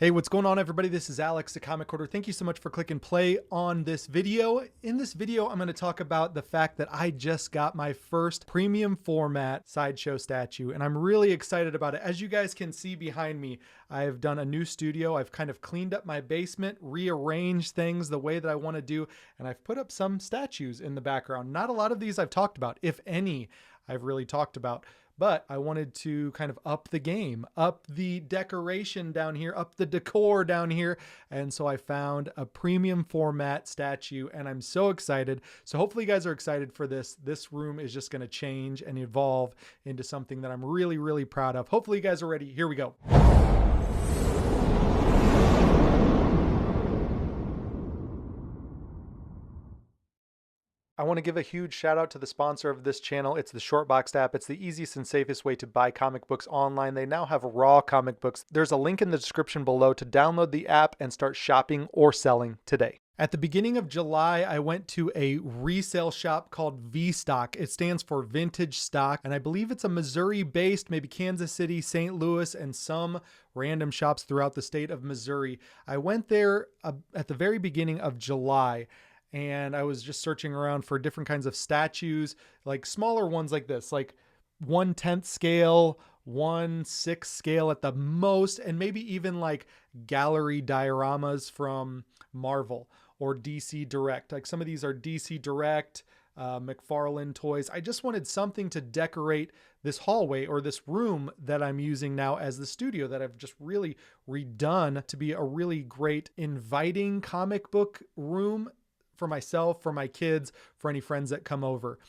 Hey, what's going on, everybody? This is Alex, the Comic Order. Thank you so much for clicking play on this video. In this video, I'm going to talk about the fact that I just got my first premium format Sideshow statue, and I'm really excited about it. As you guys can see behind me, I've done a new studio. I've kind of cleaned up my basement, rearranged things the way that I want to do, and I've put up some statues in the background. Not a lot of these I've talked about, if any, I've really talked about. But I wanted to kind of up the game, up the decoration down here, up the decor down here. And so I found a premium format statue and I'm so excited. So hopefully you guys are excited for this. This room is just going to change and evolve into something that I'm really, really proud of. Hopefully you guys are ready. Here we go. I want to give a huge shout out to the sponsor of this channel. It's the Shortbox app. It's the easiest and safest way to buy comic books online. They now have raw comic books. There's a link in the description below to download the app and start shopping or selling today. At the beginning of July, I went to a resale shop called V-Stock. It stands for Vintage Stock, and I believe it's a Missouri-based, maybe Kansas City, St. Louis, and some random shops throughout the state of Missouri. I went there at the very beginning of July, and I was just searching around for different kinds of statues, like smaller ones like this, like 1/10 scale, 1/6 scale at the most, and maybe even like gallery dioramas from Marvel or DC Direct. Like some of these are DC Direct, McFarlane Toys. I just wanted something to decorate this hallway or this room that I'm using now as the studio that I've just really redone to be a really great inviting comic book room for myself, for my kids, for any friends that come over.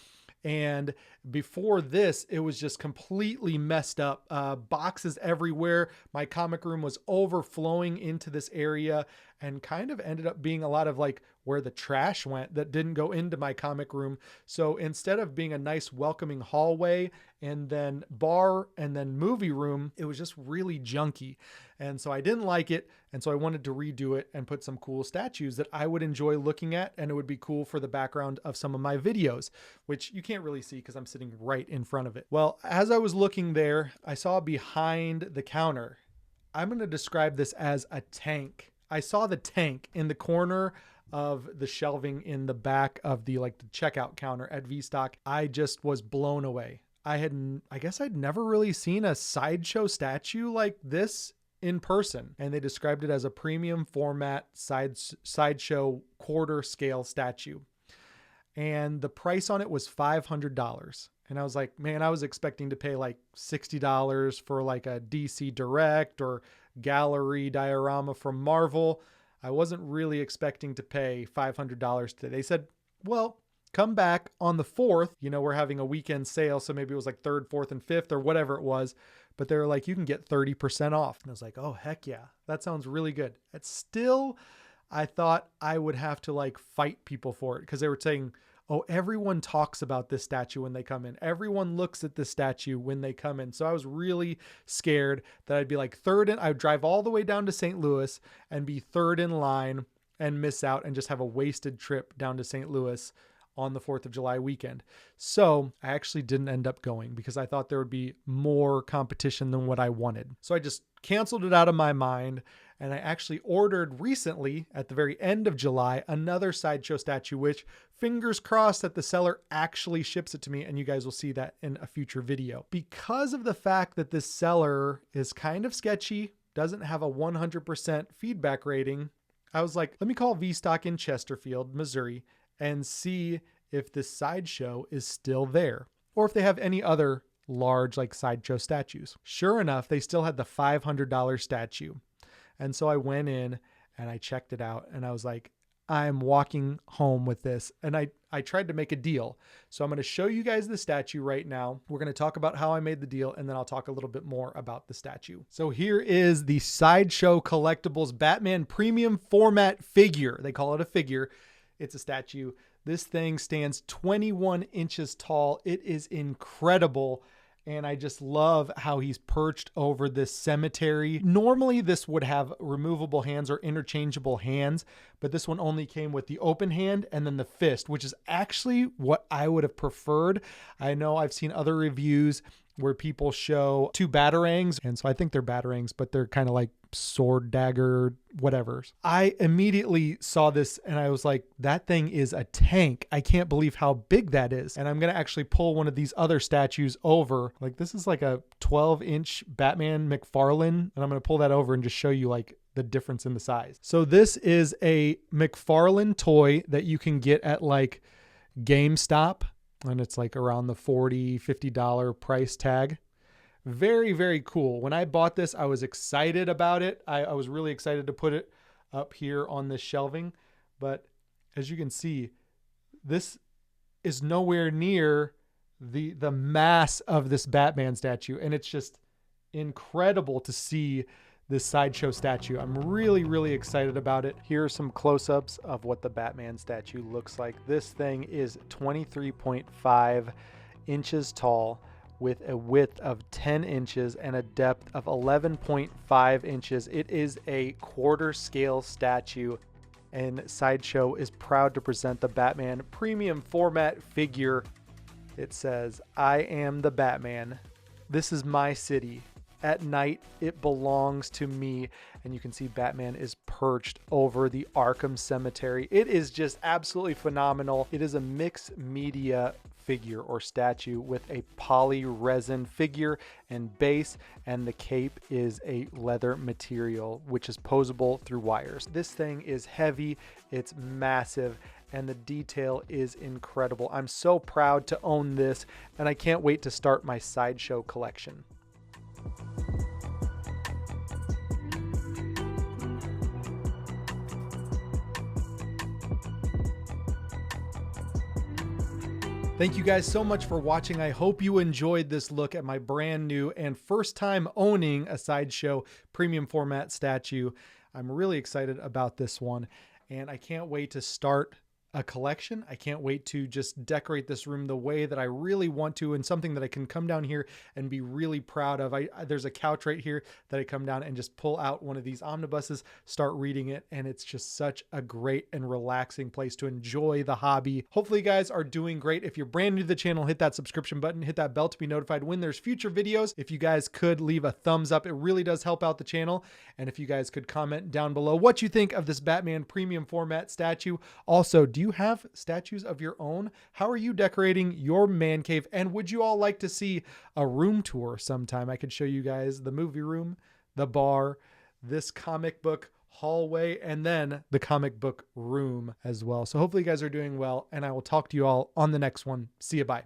And before this, it was just completely messed up. Boxes everywhere. My comic room was overflowing into this area and kind of ended up being a lot of like where the trash went that didn't go into my comic room. So instead of being a nice welcoming hallway and then bar and then movie room, it was just really junky. And so I didn't like it. And so I wanted to redo it and put some cool statues that I would enjoy looking at. And it would be cool for the background of some of my videos, which you can't really see because I'm sitting right in front of it. Well, as I was looking there, I saw behind the counter, I'm going to describe this as a tank. I saw the tank in the corner of the shelving in the back of the checkout counter at V-Stock. I just was blown away. I guess I'd never really seen a Sideshow statue like this in person. And they described it as a premium format Sideshow quarter scale statue. And the price on it was $500. And I was like, man, I was expecting to pay like $60 for like a DC Direct or gallery diorama from Marvel. I wasn't really expecting to pay $500 today. They said, well, come back on the 4th. You know, we're having a weekend sale. So maybe it was like 3rd, 4th, and 5th or whatever it was. But they were like, you can get 30% off. And I was like, oh, heck yeah. That sounds really good. It's still, I thought I would have to like fight people for it because they were saying, oh, everyone talks about this statue when they come in. Everyone looks at this statue when they come in. So I was really scared that I'd be like I would drive all the way down to St. Louis and be third in line and miss out and just have a wasted trip down to St. Louis on the 4th of July weekend. So I actually didn't end up going because I thought there would be more competition than what I wanted. So I just canceled it out of my mind. And I actually ordered recently at the very end of July, another Sideshow statue, which fingers crossed that the seller actually ships it to me. And you guys will see that in a future video. Because of the fact that this seller is kind of sketchy, doesn't have a 100% feedback rating, I was like, let me call V-Stock in Chesterfield, Missouri, and see if this Sideshow is still there or if they have any other large like Sideshow statues. Sure enough, they still had the $500 statue. And so I went in and I checked it out and I was like, I'm walking home with this. And I tried to make a deal. So I'm going to show you guys the statue right now. We're going to talk about how I made the deal and then I'll talk a little bit more about the statue. So here is the Sideshow Collectibles Batman Premium Format figure. They call it a figure. It's a statue. This thing stands 21 inches tall. It is incredible. And I just love how he's perched over this cemetery. Normally this would have removable hands or interchangeable hands, but this one only came with the open hand and then the fist, which is actually what I would have preferred. I know I've seen other reviews where people show two batarangs. And so I think they're batarangs, but they're kind of like sword, dagger, whatever. I immediately saw this and I was like, that thing is a tank. I can't believe how big that is. And I'm going to actually pull one of these other statues over. Like this is like a 12-inch Batman McFarlane. And I'm going to pull that over and just show you like the difference in the size. So this is a McFarlane toy that you can get at like GameStop. And it's like around the $40, $50 price tag. Very, very cool. When I bought this, I was excited about it. I was really excited to put it up here on this shelving. But as you can see, this is nowhere near the mass of this Batman statue. And it's just incredible to see this Sideshow statue. I'm really, really excited about it. Here are some close-ups of what the Batman statue looks like. This thing is 23.5 inches tall with a width of 10 inches and a depth of 11.5 inches. It is a quarter scale statue, and Sideshow is proud to present the Batman premium format figure. It says, "I am the Batman. This is my city. At night, it belongs to me." And you can see Batman is perched over the Arkham Cemetery. It is just absolutely phenomenal. It is a mixed media figure or statue with a poly resin figure and base, and the cape is a leather material which is posable through wires. This thing is heavy, it's massive, and the detail is incredible. I'm so proud to own this, and I can't wait to start my Sideshow collection. Thank you guys so much for watching. I hope you enjoyed this look at my brand new and first time owning a Sideshow premium format statue. I'm really excited about this one, and I can't wait to start a collection. I can't wait to just decorate this room the way that I really want to, and something that I can come down here and be really proud of. There's a couch right here that I come down and just pull out one of these omnibuses, start reading it, and it's just such a great and relaxing place to enjoy the hobby. Hopefully you guys are doing great. If you're brand new to the channel, hit that subscription button, hit that bell to be notified when there's future videos. If you guys could leave a thumbs up, it really does help out the channel. And if you guys could comment down below what you think of this Batman premium format statue. Also, do you have statues of your own? How are you decorating your man cave? And would you all like to see a room tour sometime? I could show you guys the movie room, the bar, this comic book hallway, and then the comic book room as well. So hopefully you guys are doing well, and I will talk to you all on the next one. See you. Bye.